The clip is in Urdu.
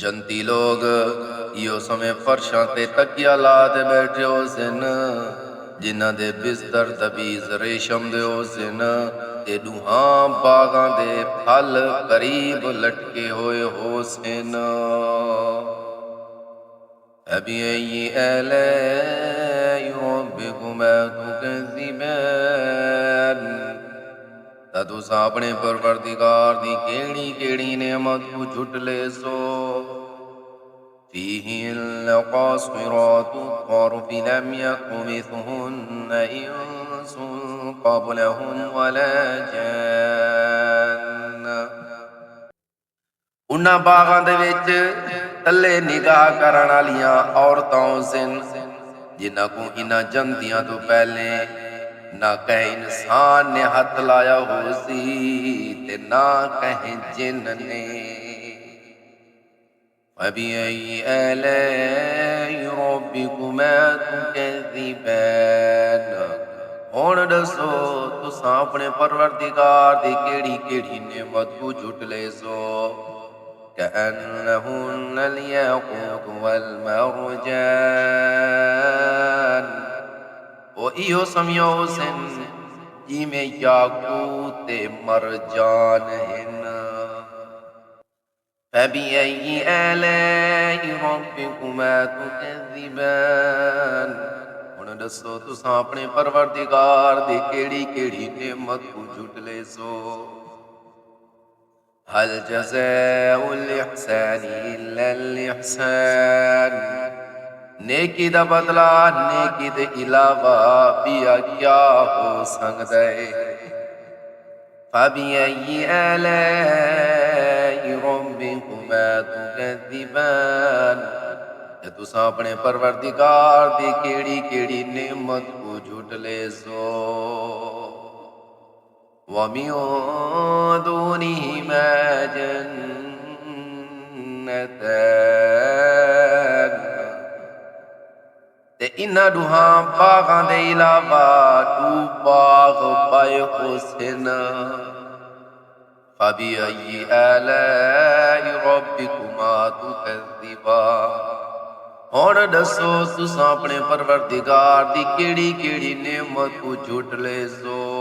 ਜੰਤੀ ਲੋਗ ਇਹੋ ਸਮੇਂ ਫਰਸ਼ਾਂ ਤੇ ਤਕੀਆ ਲਾ ਦੇ ਬੈਠੇ ਹੋ ਸਨ, ਜਿਨ੍ਹਾਂ ਦੇ ਬਿਸਤਰ ਤਬੀਜ਼ ਰੇਸ਼ਮ ਦੇ ਹੋ ਸਨ, ਤੇ ਡੂਹਾਂ ਬਾਗਾਂ ਦੇ ਫਲ ਕਰੀਬ ਲਟਕੇ ਹੋਏ ਹੋ ਸਨ। فبأي آلاء ربكما تكذبان ਤਾਂ ਤੁਸੀਂ ਆਪਣੇ ਪਰਵਰਦੀਗਾਰ ਦੀ ਕਿਹੜੀ ਕਿਹੜੀ ਨਿਅਮਤ ਨੂੰ ਝੁੱਟ ਲੈ ਸੋ। فيهن قاصرات الطرف لم يطمثهن إنس قبلهم ولا جان ਉਨ੍ਹਾਂ ਬਾਗਾਂ ਦੇ ਵਿੱਚ ਤੱਲੇ ਨਿਗਾਹ ਕਰਨ ਵਾਲੀਆਂ ਔਰਤਾਂ ਸਨ, ਜਿਨ੍ਹਾਂ ਕੋ ਇਨ੍ਹਾਂ ਜੰਤੀਆਂ ਤੋਂ ਪਹਿਲੇ ਨਾ ਕਹੇ ਇਨਸਾਨ ਨੇ ਹੱਥ ਲਾਇਆ ਹੋ ਸੀ ਤੇ ਨਾ ਕਹੇ ਜਿੰਨ ਨੇ। فبأي آلاء ربكما تكذبان ਹੁਣ ਦੱਸੋ ਤੁਸਾਂ ਆਪਣੇ ਪਰਵਰਦੀਗਾਰ ਦੀ ਕਿਹੜੀ ਕਿਹੜੀ ਨਿਅਮਤ ਨੂੰ ਝੁੱਟ ਲੈ ਸੋ। كأنهن الياقوت والمرجان وہ ایہو سمجھو سن جیویں یاقوت تے مرجان ہن۔ فبأي آلاء ربكما تكذبان ہن دسو تساں اپنے پروردگار دی کیڑی کیڑی نعمت کو جھٹ لے سو۔ هل جزاء الإحسان إلا الإحسان نیکی دا بدلہ نیکی دے علاوہ بیا کیا ہو سکتا ہے۔ فبأي آلاء ربكما تكذبان تساں اپنے پروردگار دی کیڑی کیڑی نعمت کو جھٹ لے سو۔ وَمِن دُونِهِمَا جَنَّتَانِ تے انہاں دوہاں باغاں دے علاوہ دو باغ پائے ہو سن۔ فَبِأَيِّ آلَاءِ رَبِّكُمَا تُكَذِّبَانِ ہن دسو تساں اپنے پروردگار دی کیڑی کیڑی نعمت کو جھٹ لے سو۔